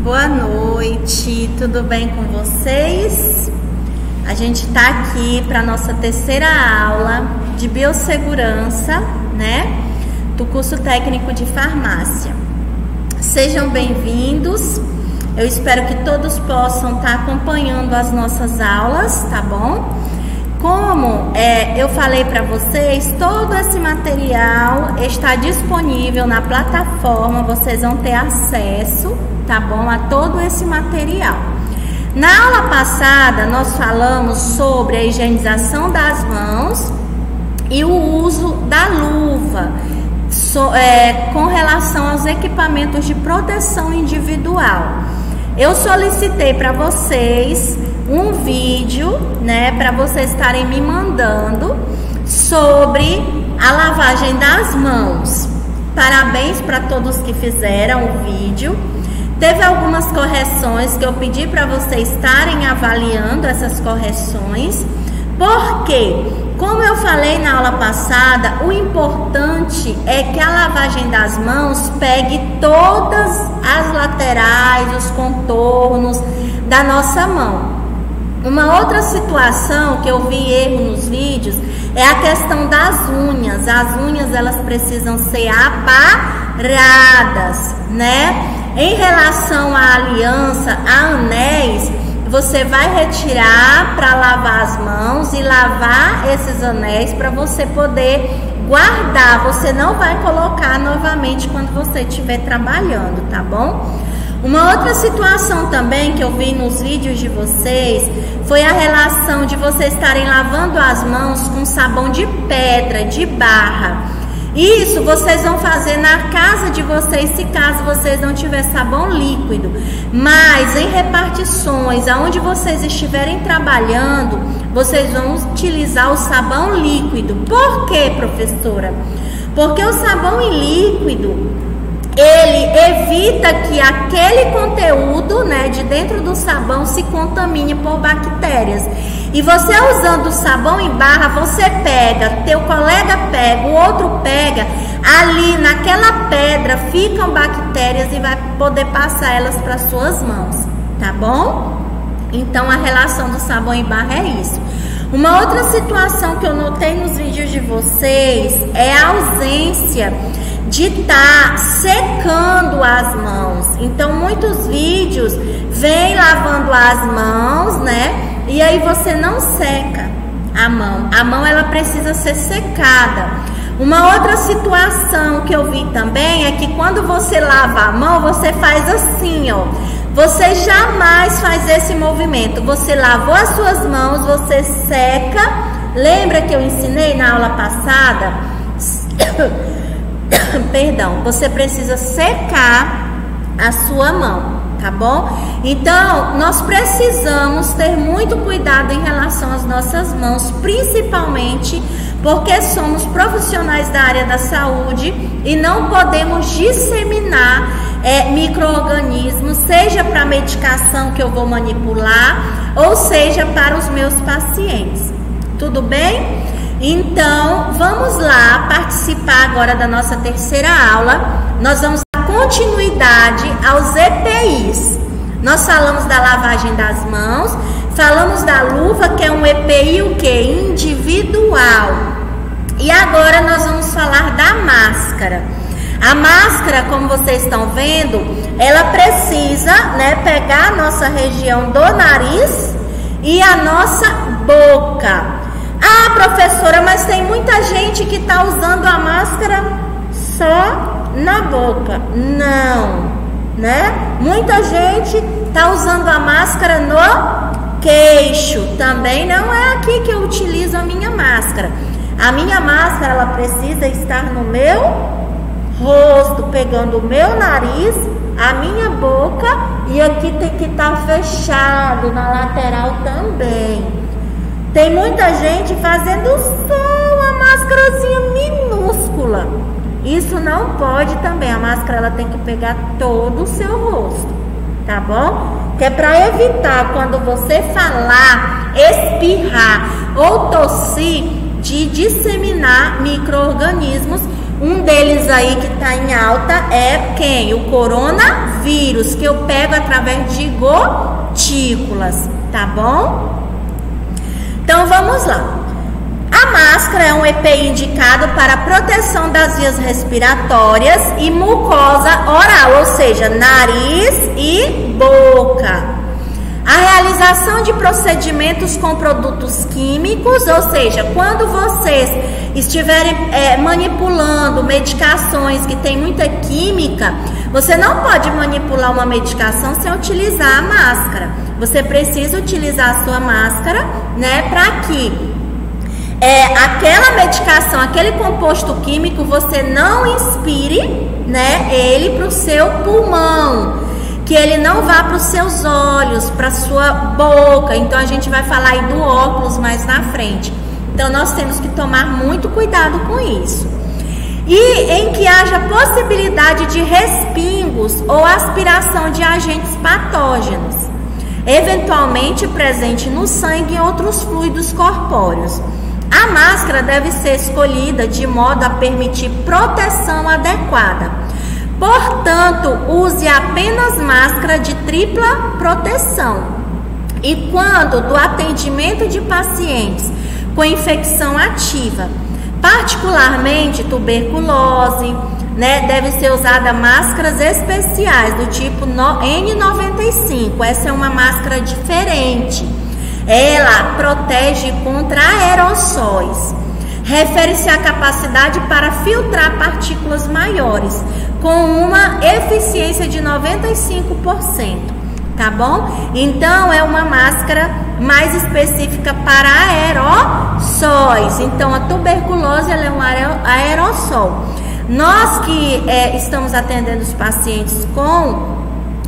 Boa noite, tudo bem com vocês? A gente está aqui para a nossa terceira aula de biossegurança, né? Do curso técnico de farmácia. Sejam bem-vindos. Eu espero que todos possam estar acompanhando as nossas aulas, tá bom? Como eu falei para vocês, todo esse material está disponível na plataforma, vocês vão ter acesso, tá bom, a todo esse material. Na aula passada, nós falamos sobre a higienização das mãos e o uso da luva, com relação aos equipamentos de proteção individual. Eu solicitei para vocês um vídeo, né, para vocês estarem me mandando sobre a lavagem das mãos. Parabéns para todos que fizeram o vídeo. Teve algumas correções que eu pedi para vocês estarem avaliando essas correções, porque, como eu falei na aula passada, o importante é que a lavagem das mãos pegue todas as laterais, os contornos da nossa mão. Uma outra situação que eu vi erro nos vídeos é a questão das unhas. As unhas, elas precisam ser aparadas, né? Em relação à aliança, a anéis, você vai retirar para lavar as mãos e lavar esses anéis para você poder guardar. Você não vai colocar novamente quando você estiver trabalhando, tá bom? Uma outra situação também que eu vi nos vídeos de vocês foi a relação de vocês estarem lavando as mãos com sabão de pedra, de barra. Isso vocês vão fazer na casa de vocês, se caso vocês não tiver sabão líquido. Mas em repartições, aonde vocês estiverem trabalhando, vocês vão utilizar o sabão líquido. Por quê, professora? Porque o sabão em líquido, ele evita que aquele conteúdo, né, de dentro do sabão se contamine por bactérias. E você usando o sabão em barra, você pega, teu colega pega, o outro pega, ali naquela pedra ficam bactérias e vai poder passar elas para suas mãos, tá bom? Então a relação do sabão em barra é isso. Uma outra situação que eu notei nos vídeos de vocês é a ausência de estar secando as mãos. Então muitos vídeos vêm lavando as mãos, né? E aí você não seca a mão. A mão, ela precisa ser secada. Uma outra situação que eu vi também é que quando você lava a mão, você faz assim, ó. Você jamais faz esse movimento. Você lavou as suas mãos, você seca. Lembra que eu ensinei na aula passada? Perdão, você precisa secar a sua mão, tá bom? Então, nós precisamos ter muito cuidado em relação às nossas mãos, principalmente porque somos profissionais da área da saúde e não podemos disseminar micro-organismos, seja para medicação que eu vou manipular, ou seja para os meus pacientes. Tudo bem? Então, vamos lá participar agora da nossa terceira aula. Nós vamos dar continuidade aos EPIs. Nós falamos da lavagem das mãos, falamos da luva, que é um EPI o quê? Individual. E agora nós vamos falar da máscara. A máscara, como vocês estão vendo, ela precisa, né, pegar a nossa região do nariz e a nossa boca. Ah, professora, mas tem muita gente que está usando a máscara só na boca. Não, né? Muita gente está usando a máscara no queixo. Também não é aqui que eu utilizo a minha máscara. A minha máscara, ela precisa estar no meu rosto, pegando o meu nariz, a minha boca, e aqui tem que estar fechado na lateral também. Tem muita gente fazendo só uma máscarazinha minúscula. Isso não pode também. A máscara, ela tem que pegar todo o seu rosto, tá bom? Que é para evitar, quando você falar, espirrar ou tossir, de disseminar micro-organismos Um deles aí que está em alta é quem? O coronavírus, que eu pego através de gotículas, tá bom? Então vamos lá. A máscara é um EPI indicado para proteção das vias respiratórias e mucosa oral, ou seja, nariz e boca. A realização de procedimentos com produtos químicos, ou seja, quando vocês estiverem manipulando medicações que tem muita química, você não pode manipular uma medicação sem utilizar a máscara. Você precisa utilizar a sua máscara, né, para que aquela medicação, aquele composto químico, você não inspire, né, ele para o seu pulmão, que ele não vá para os seus olhos, para a sua boca. Então a gente vai falar aí do óculos mais na frente. Então nós temos que tomar muito cuidado com isso. E em que haja possibilidade de respingos ou aspiração de agentes patógenos, eventualmente presente no sangue e outros fluidos corpóreos. A máscara deve ser escolhida de modo a permitir proteção adequada. Portanto, use apenas máscara de tripla proteção. E quando do atendimento de pacientes com infecção ativa, particularmente tuberculose, né, deve ser usada máscaras especiais do tipo N95. Essa é uma máscara diferente. Ela protege contra aerossóis. Refere-se à capacidade para filtrar partículas maiores, com uma eficiência de 95%, tá bom? Então, é uma máscara mais específica para aerossóis. Então, a tuberculose ela é um aerossol. Nós que estamos atendendo os pacientes com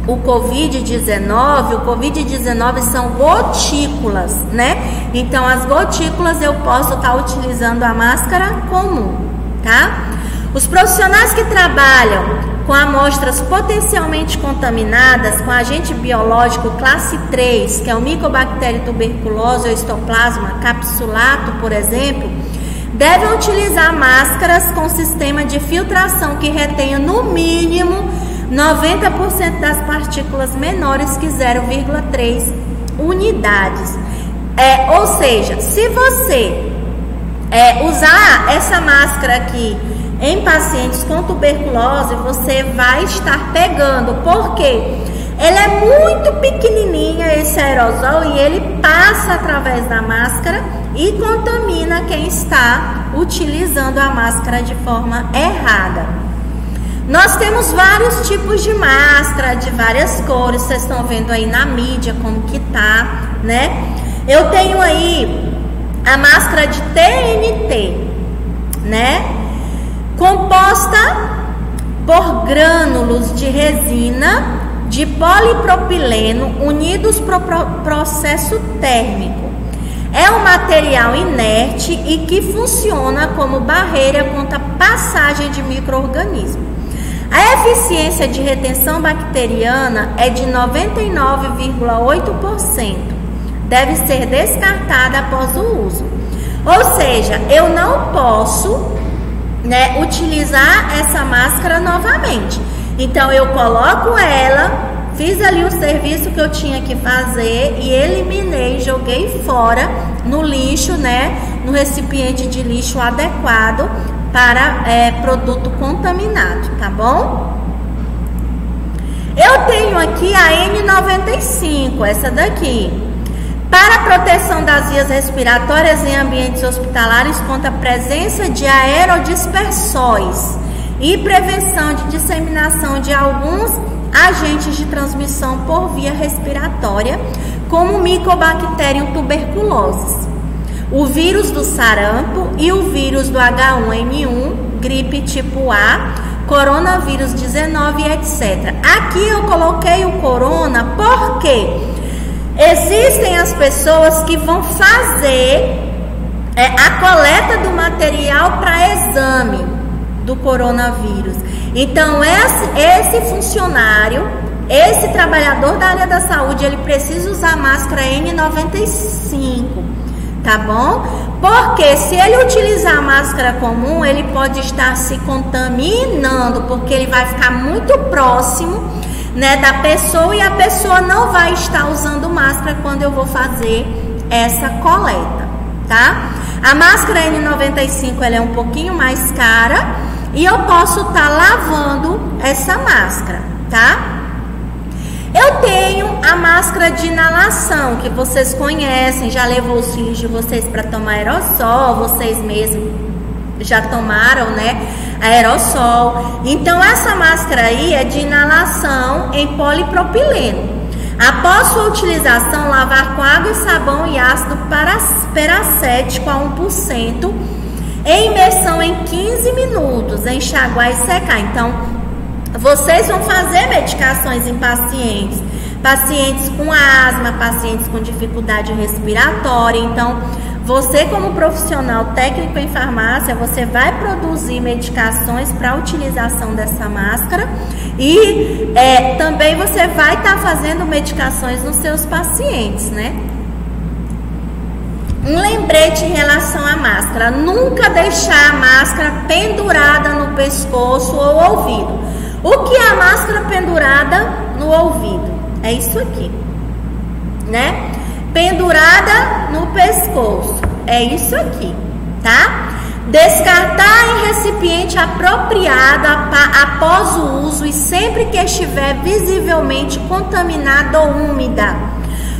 o Covid-19 são gotículas, né? Então, as gotículas eu posso estar utilizando a máscara comum, tá? Os profissionais que trabalham com amostras potencialmente contaminadas com agente biológico classe 3, que é o Mycobacterium tuberculose ou Histoplasma capsulato, por exemplo, devem utilizar máscaras com sistema de filtração que retenha no mínimo 90% das partículas menores que 0,3 unidades. Ou seja, se você usar essa máscara aqui em pacientes com tuberculose, você vai estar pegando, porque ela é muito pequenininha, esse aerosol, e ele passa através da máscara e contamina quem está utilizando a máscara de forma errada. Nós temos vários tipos de máscara, de várias cores, vocês estão vendo aí na mídia como que tá, né? Eu tenho aí a máscara de TNT, né? Composta por grânulos de resina de polipropileno unidos por processo térmico. É um material inerte e que funciona como barreira contra a passagem de micro-organismos. A eficiência de retenção bacteriana é de 99,8%. Deve ser descartada após o uso. Ou seja, eu não posso, né, utilizar essa máscara novamente. Então eu coloco ela, fiz ali o serviço que eu tinha que fazer e eliminei, joguei fora no lixo, né, no recipiente de lixo adequado para produto contaminado, tá bom? Eu tenho aqui a N95, essa daqui, para a proteção das vias respiratórias em ambientes hospitalares contra a presença de aerodispersóis e prevenção de disseminação de alguns agentes de transmissão por via respiratória, como o Mycobacterium tuberculosis, o vírus do sarampo e o vírus do H1N1, gripe tipo A, coronavírus 19, etc. Aqui eu coloquei o corona porque existem as pessoas que vão fazer a coleta do material para exame do coronavírus. Então, esse funcionário, esse trabalhador da área da saúde, ele precisa usar máscara N95, tá bom? Porque se ele utilizar a máscara comum, ele pode estar se contaminando, porque ele vai ficar muito próximo, né, da pessoa, e a pessoa não vai estar usando máscara quando eu vou fazer essa coleta, tá? A máscara N95, ela é um pouquinho mais cara e eu posso estar lavando essa máscara, tá? Eu tenho a máscara de inalação, que vocês conhecem, já levou os filhos de vocês para tomar aerossol, vocês mesmos já tomaram, né, aerossol. Então essa máscara aí é de inalação em polipropileno. Após sua utilização, lavar com água e sabão e ácido peracético a 1%, em imersão em 15 minutos, enxaguar e secar. Então vocês vão fazer medicações em pacientes com asma, pacientes com dificuldade respiratória. Então, você como profissional técnico em farmácia, você vai produzir medicações para a utilização dessa máscara e também você vai estar fazendo medicações nos seus pacientes, né? Um lembrete em relação à máscara: nunca deixar a máscara pendurada no pescoço ou ouvido. O que é a máscara pendurada no ouvido? É isso aqui, né? Pendurada no pescoço, é isso aqui, tá? Descartar em recipiente apropriado após o uso e sempre que estiver visivelmente contaminada ou úmida.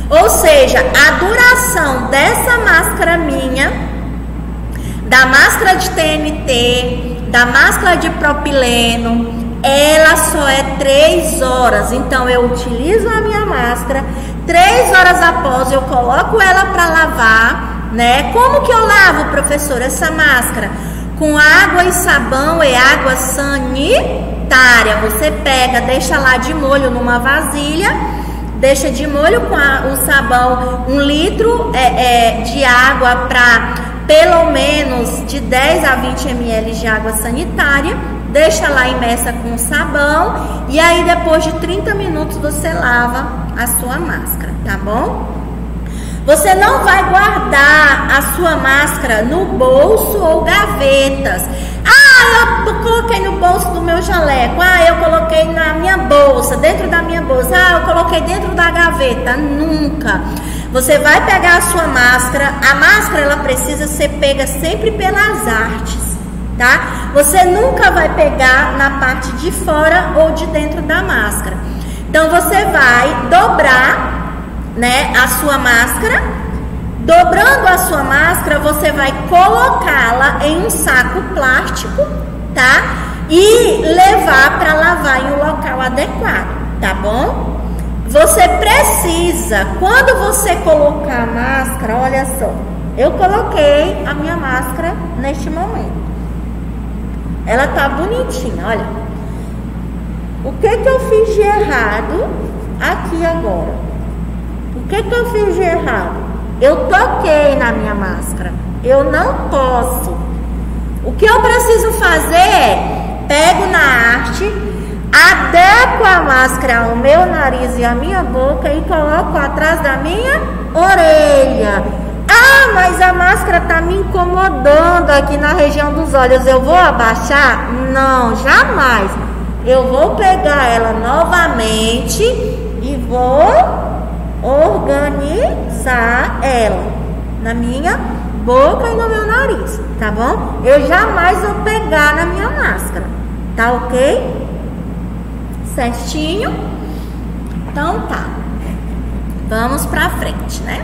Ou seja, a duração dessa máscara minha, da máscara de TNT, da máscara de propileno, ela só é 3 horas. Então eu utilizo a minha máscara, 3 horas após eu coloco ela para lavar, né? Como que eu lavo, professora, essa máscara? Com água e sabão e água sanitária. Você pega, deixa lá de molho numa vasilha, deixa de molho com o sabão 1 litro de água para pelo menos de 10 a 20 ml de água sanitária. Deixa lá imersa com sabão e aí depois de 30 minutos você lava a sua máscara, tá bom? Você não vai guardar a sua máscara no bolso ou gavetas. Ah, eu coloquei no bolso do meu jaleco. Ah, eu coloquei na minha bolsa, dentro da minha bolsa. Ah, eu coloquei dentro da gaveta. Nunca. Você vai pegar a sua máscara. A máscara, ela precisa ser pega sempre pelas artes, tá? Você nunca vai pegar na parte de fora ou de dentro da máscara. Então você vai dobrar, né, a sua máscara. Dobrando a sua máscara, você vai colocá-la em um saco plástico, tá? E levar para lavar em um local adequado, tá bom? Você precisa, quando você colocar a máscara, olha só, eu coloquei a minha máscara neste momento. Ela tá bonitinha, olha. O que que eu fiz de errado aqui agora? O que que eu fiz de errado? Eu toquei na minha máscara. Eu não posso. O que eu preciso fazer é, pego na arte, adequo a máscara ao meu nariz e à minha boca e coloco atrás da minha orelha. Ah, mas a máscara tá me incomodando aqui na região dos olhos. Eu vou abaixar? Não, jamais. Eu vou pegar ela novamente e vou organizar ela na minha boca e no meu nariz, tá bom? Eu jamais vou pegar na minha máscara, tá ok? Certinho? Então tá. Vamos pra frente, né?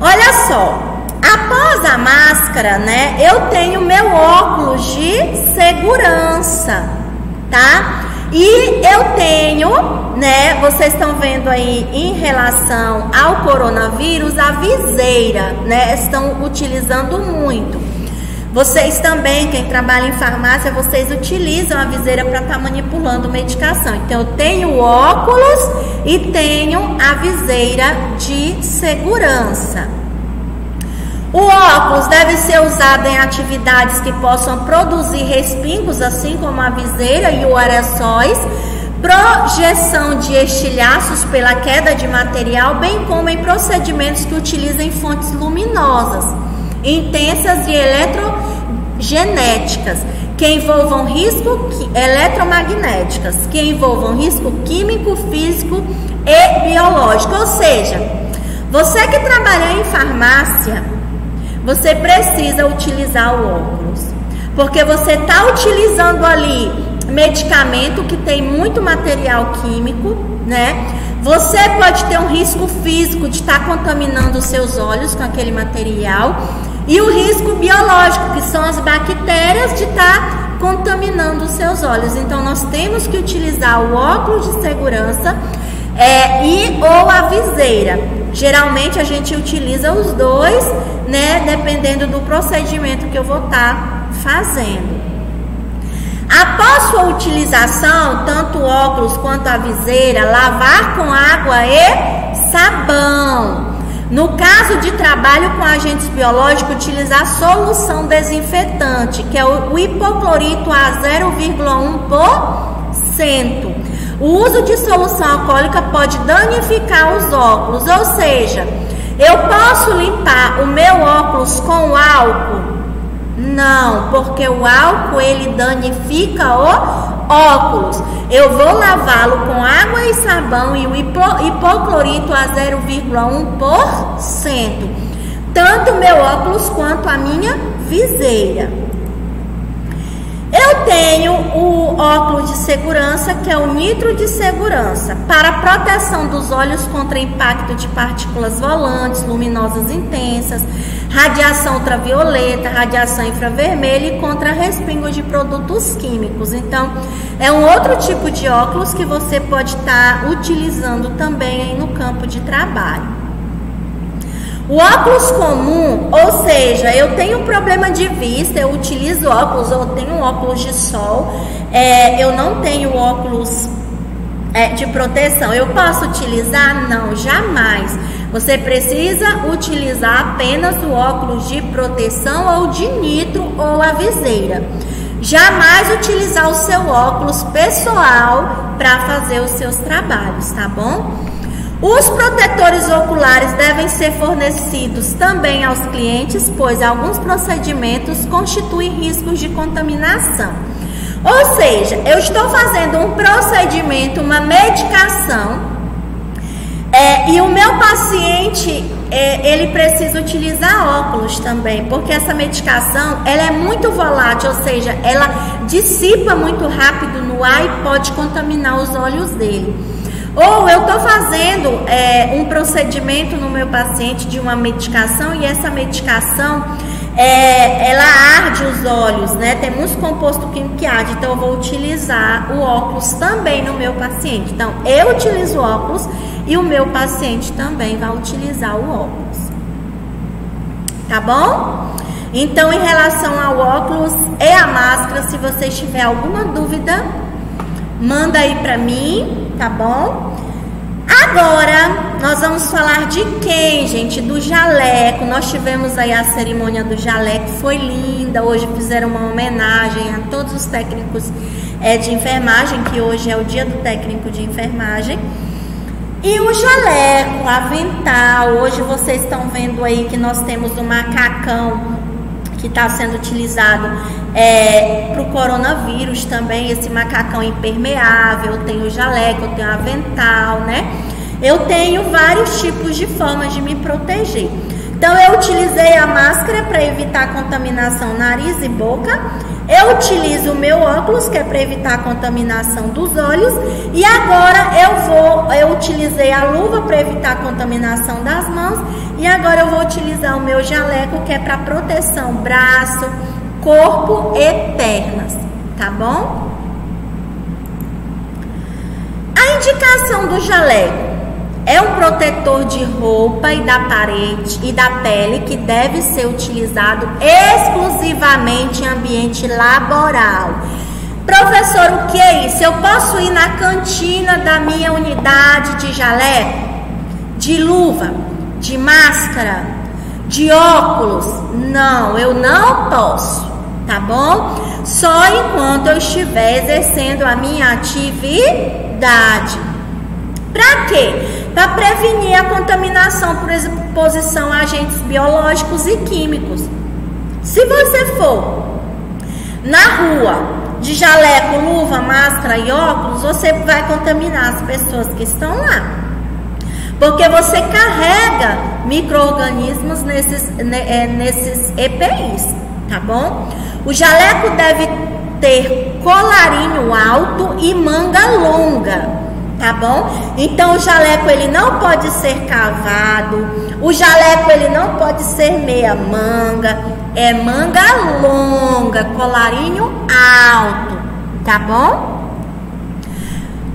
Olha só, após a máscara, né, eu tenho meu óculos de segurança, tá? E eu tenho, né, vocês estão vendo aí em relação ao coronavírus, a viseira, né, estão utilizando muito. Vocês também, quem trabalha em farmácia, vocês utilizam a viseira para estar manipulando medicação. Então, eu tenho óculos e tenho a viseira de segurança. O óculos deve ser usado em atividades que possam produzir respingos, assim como a viseira e os aerossóis, projeção de estilhaços pela queda de material, bem como em procedimentos que utilizem fontes luminosas, intensas e eletrogenéticas, que envolvam risco eletromagnéticas, que envolvam risco químico, físico e biológico. Ou seja, você que trabalha em farmácia, você precisa utilizar o óculos, porque você está utilizando ali medicamento que tem muito material químico, né? Você pode ter um risco físico de estar contaminando os seus olhos com aquele material, e o risco biológico, que são as bactérias, de estar contaminando os seus olhos. Então nós temos que utilizar o óculos de segurança ou a viseira. Geralmente a gente utiliza os dois, né? Dependendo do procedimento que eu vou estar fazendo. Após sua utilização, tanto o óculos quanto a viseira, lavar com água e sabão. No caso de trabalho com agentes biológicos, utilizar solução desinfetante, que é o hipoclorito a 0,1%. O uso de solução alcoólica pode danificar os óculos, ou seja, eu posso limpar o meu óculos com álcool? Não, porque o álcool ele danifica o óculos. Eu vou lavá-lo com água e sabão e o hipoclorito a 0,1%. Tanto o meu óculos quanto a minha viseira. Eu tenho o óculos de segurança, que é o nitro de segurança, para proteção dos olhos contra impacto de partículas volantes, luminosas intensas, radiação ultravioleta, radiação infravermelha e contra respingo de produtos químicos. Então, é um outro tipo de óculos que você pode estar utilizando também aí no campo de trabalho. O óculos comum, ou seja, eu tenho um problema de vista, eu utilizo óculos, ou tenho um óculos de sol, eu não tenho óculos de proteção. Eu posso utilizar? Não, jamais. Você precisa utilizar apenas o óculos de proteção ou de nitro ou a viseira. Jamais utilizar o seu óculos pessoal para fazer os seus trabalhos, tá bom? Os protetores oculares devem ser fornecidos também aos clientes, pois alguns procedimentos constituem riscos de contaminação. Ou seja, eu estou fazendo um procedimento, uma medicação, e o meu paciente, ele precisa utilizar óculos também, porque essa medicação, ela é muito volátil, ou seja, ela dissipa muito rápido no ar e pode contaminar os olhos dele. Ou eu estou fazendo um procedimento no meu paciente de uma medicação e essa medicação, ela arde os olhos, né? Tem muitos compostos químicos que arde, então eu vou utilizar o óculos também no meu paciente. Então, eu utilizo o óculos e o meu paciente também vai utilizar o óculos. Tá bom? Então, em relação ao óculos e a máscara, se você tiver alguma dúvida, manda aí pra mim, tá bom? Agora, nós vamos falar de quem, gente? Do jaleco. Nós tivemos aí a cerimônia do jaleco, foi linda. Hoje fizeram uma homenagem a todos os técnicos de enfermagem, que hoje é o dia do técnico de enfermagem. E o jaleco, avental, hoje vocês estão vendo aí que nós temos o macacão que está sendo utilizado para o coronavírus também, esse macacão impermeável. Eu tenho o jaleco, eu tenho o avental, né? Eu tenho vários tipos de formas de me proteger. Então, eu utilizei a máscara para evitar a contaminação nariz e boca. Eu utilizo o meu óculos, que é para evitar a contaminação dos olhos. E agora eu utilizei a luva para evitar a contaminação das mãos. E agora eu vou utilizar o meu jaleco, que é para proteção braço, corpo e pernas, tá bom? A indicação do jaleco é um protetor de roupa e da parede e da pele que deve ser utilizado exclusivamente em ambiente laboral. Professor, o que é isso? Eu posso ir na cantina da minha unidade de jaleco, de luva, de máscara, de óculos? Não, eu não posso. tá bom? Só enquanto eu estiver exercendo a minha atividade. Para quê? Para prevenir a contaminação por exposição a agentes biológicos e químicos. Se você for na rua de jaleco, luva, máscara e óculos, você vai contaminar as pessoas que estão lá. Porque você carrega micro-organismos nesses EPIs, tá bom? O jaleco deve ter colarinho alto e manga longa, tá bom? Então o jaleco ele não pode ser cavado, o jaleco ele não pode ser meia manga, é manga longa, colarinho alto, tá bom?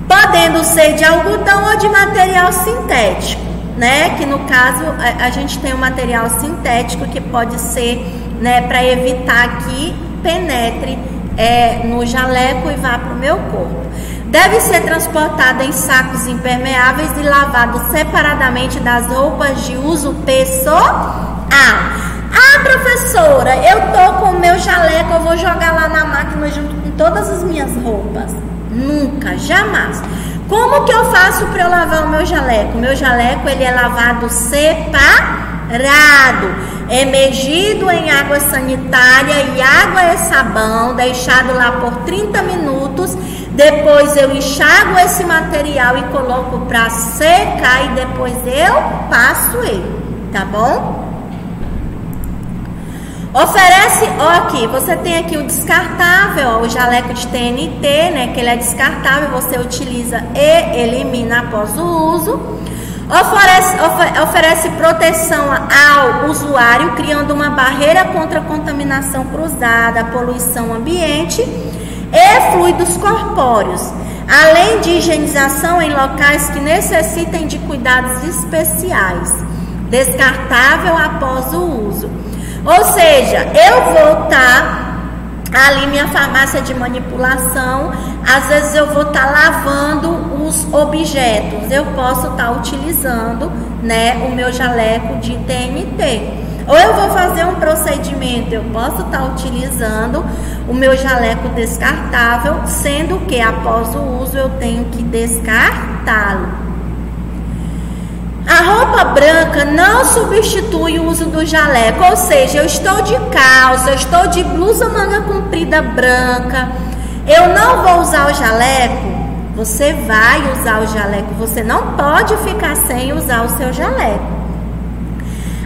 Podendo ser de algodão ou de material sintético, né? Que no caso a gente tem um material sintético que pode ser, né, para evitar que penetre no jaleco e vá para o meu corpo. Deve ser transportado em sacos impermeáveis e lavado separadamente das roupas de uso pessoal. Ah, professora, eu tô com o meu jaleco, eu vou jogar lá na máquina junto com todas as minhas roupas. Nunca, jamais. Como que eu faço para eu lavar o meu jaleco? O meu jaleco ele é lavado separado, emergido em água sanitária e água e sabão, deixado lá por 30 minutos. Depois eu enxago esse material e coloco para secar e depois eu passo ele, tá bom? Oferece, ó, aqui, você tem aqui o descartável, ó, o jaleco de TNT, né, que ele é descartável, você utiliza e elimina após o uso. Oferece proteção ao usuário, criando uma barreira contra a contaminação cruzada, poluição ambiente e fluidos corpóreos, além de higienização em locais que necessitem de cuidados especiais. Descartável após o uso. Ou seja, eu vou estar ali minha farmácia de manipulação, às vezes eu vou estar lavando os objetos, eu posso estar utilizando, né, o meu jaleco de TNT. Ou eu vou fazer um procedimento, eu posso estar utilizando o meu jaleco descartável, sendo que após o uso eu tenho que descartá-lo. A roupa branca não substitui o uso do jaleco, ou seja, eu estou de calça, eu estou de blusa manga comprida branca, eu não vou usar o jaleco. Você vai usar o jaleco, você não pode ficar sem usar o seu jaleco.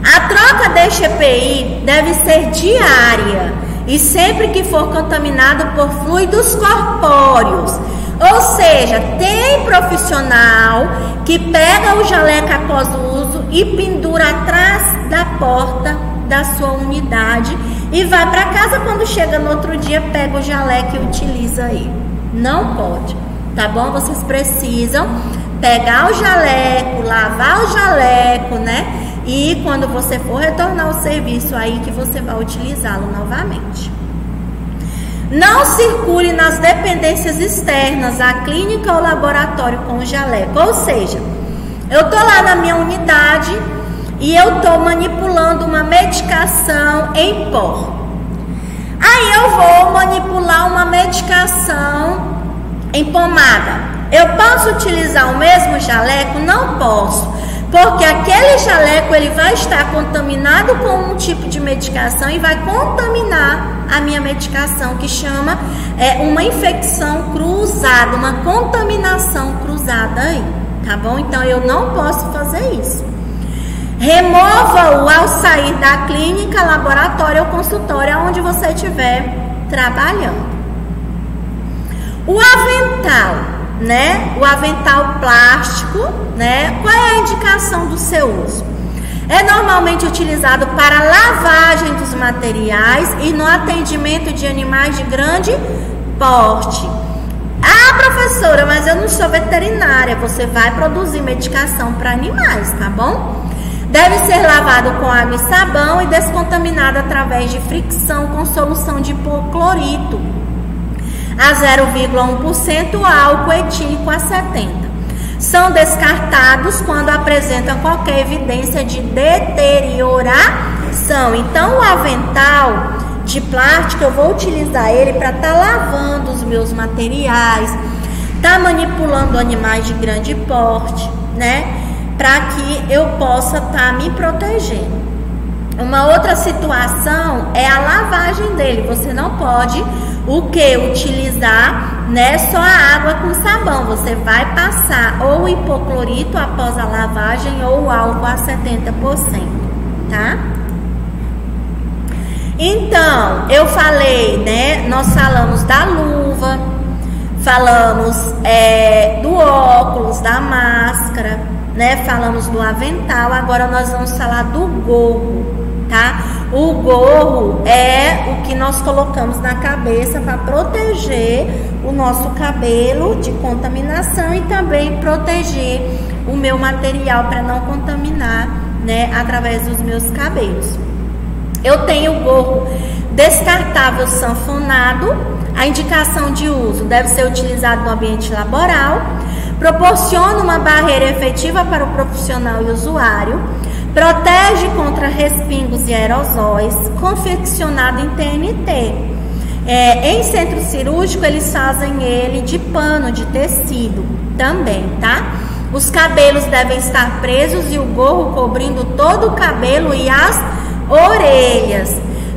A troca deste EPI deve ser diária e sempre que for contaminado por fluidos corpóreos. Ou seja, tem profissional que pega o jaleco após o uso e pendura atrás da porta da sua unidade e vai para casa, quando chega no outro dia pega o jaleco e utiliza aí. Não pode, tá bom? Vocês precisam pegar o jaleco, lavar o jaleco, né? E quando você for retornar ao serviço aí que você vai utilizá-lo novamente. Não circule nas dependências externas, a clínica ou laboratório com o jaleco. Ou seja, eu tô lá na minha unidade e eu tô manipulando uma medicação em pó. Aí eu vou manipular uma medicação em pomada. Eu posso utilizar o mesmo jaleco? Não posso. Porque aquele jaleco ele vai estar contaminado com um tipo de medicação e vai contaminar a minha medicação, que chama uma infecção cruzada, uma contaminação cruzada aí, tá bom? Então eu não posso fazer isso. Remova-o ao sair da clínica, laboratório ou consultório, onde você estiver trabalhando. O avental, né? O avental plástico, né? Qual é a indicação do seu uso? É normalmente utilizado para lavagem dos materiais e no atendimento de animais de grande porte. Ah, professora, mas eu não sou veterinária. Você vai produzir medicação para animais, tá bom? Deve ser lavado com água e sabão e descontaminado através de fricção com solução de hipoclorito a 0,1%, álcool etílico a 70%. São descartados quando apresentam qualquer evidência de deterioração. Então, o avental, de plástico, eu vou utilizar ele para estar lavando os meus materiais, tá manipulando animais de grande porte, né? Para que eu possa estar me protegendo. Uma outra situação é a lavagem dele. Você não pode utilizar, né, só a água com sabão. Você vai passar ou hipoclorito após a lavagem ou álcool a 70%, tá? Então, eu falei, né, nós falamos da luva, falamos do óculos, da máscara, né, falamos do avental. Agora nós vamos falar do gorro, tá? O gorro é o que nós colocamos na cabeça para proteger o nosso cabelo de contaminação e também proteger o meu material para não contaminar, né, através dos meus cabelos. Eu tenho o gorro descartável sanfonado. A indicação de uso deve ser utilizado no ambiente laboral, proporciona uma barreira efetiva para o profissional e usuário, protege contra respingos e aerosóis, confeccionado em TNT. Em centro cirúrgico, eles fazem ele de pano, de tecido também, tá? Os cabelos devem estar presos e o gorro cobrindo todo o cabelo e as orelhas.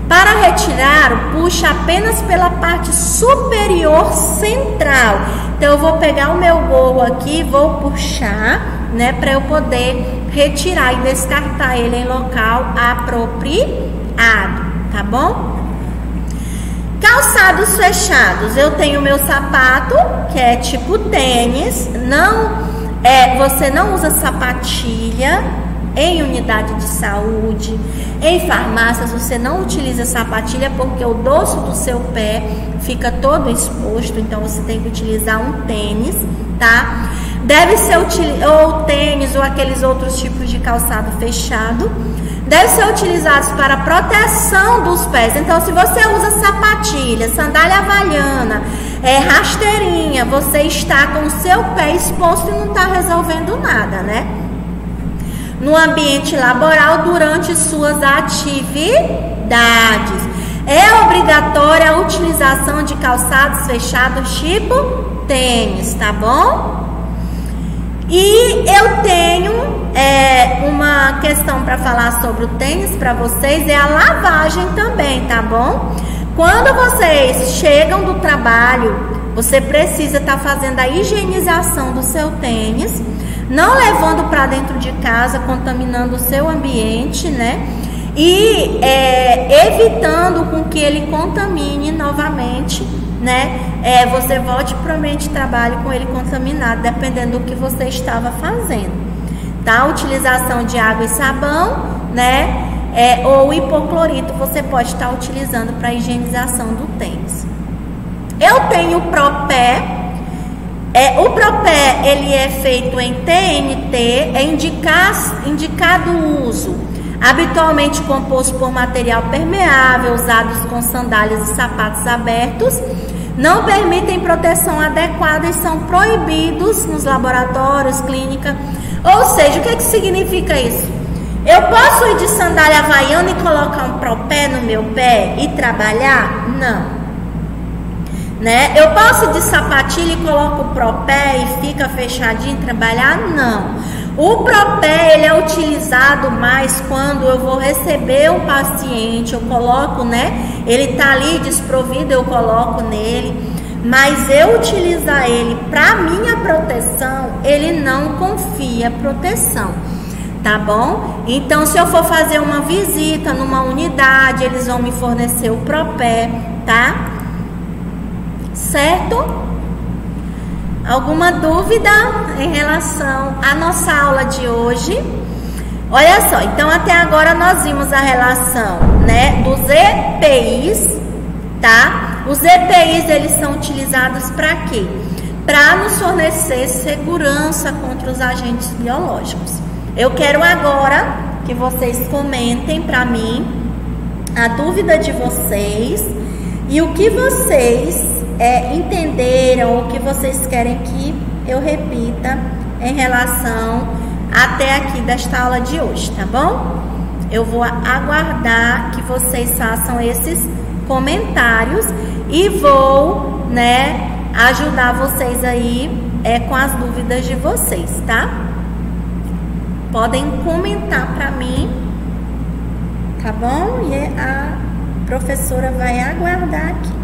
Para retirar, puxa apenas pela parte superior central. Então, eu vou pegar o meu gorro aqui, vou puxar, né, para eu poder retirar e descartar ele em local apropriado, tá bom? Calçados fechados. Eu tenho meu sapato, que é tipo tênis. Você não usa sapatilha em unidade de saúde, em farmácias. Você não utiliza sapatilha porque o dorso do seu pé fica todo exposto, então você tem que utilizar um tênis, tá? Deve ser ou tênis ou aqueles outros tipos de calçado fechado. Deve ser utilizados para proteção dos pés. Então, se você usa sapatilha, sandália havaiana, rasteirinha, você está com o seu pé exposto e não está resolvendo nada, né? No ambiente laboral, durante suas atividades. É obrigatória a utilização de calçados fechados tipo tênis, tá bom? E eu tenho uma questão para falar sobre o tênis para vocês, é a lavagem também, tá bom? Quando vocês chegam do trabalho, você precisa estar fazendo a higienização do seu tênis, não levando para dentro de casa, contaminando o seu ambiente, né? E evitando com que ele contamine novamente, né? Você volte para o ambiente de trabalho com ele contaminado, dependendo do que você estava fazendo, tá? A utilização de água e sabão, né? Ou hipoclorito você pode estar utilizando para higienização do tênis. Eu tenho o Propé. O Propé, ele é feito em TNT, é indicado o uso habitualmente composto por material permeável, usados com sandálias e sapatos abertos, não permitem proteção adequada e são proibidos nos laboratórios, clínica. Ou seja, o que significa isso? Eu posso ir de sandália havaiana e colocar um Propé no meu pé e trabalhar? Não. Né? Eu posso ir de sapatilha e coloco o Propé e fica fechadinho trabalhar? Não. O Propé, ele é utilizado mais quando eu vou receber um paciente, eu coloco, né? Ele tá ali desprovido, eu coloco nele. Mas eu utilizar ele para minha proteção, ele não confia proteção, tá bom? Então, se eu for fazer uma visita numa unidade, eles vão me fornecer o Propé, tá? Certo? Alguma dúvida em relação à nossa aula de hoje? Olha só, então até agora nós vimos a relação, né, dos EPIs, tá? Os EPIs, eles são utilizados para quê? Para nos fornecer segurança contra os agentes biológicos. Eu quero agora que vocês comentem para mim a dúvida de vocês e o que vocês entenderam, o que vocês querem que eu repita em relação até aqui desta aula de hoje, tá bom? Eu vou aguardar que vocês façam esses comentários e vou, né, ajudar vocês aí com as dúvidas de vocês, tá? Podem comentar para mim, tá bom? E a professora vai aguardar aqui.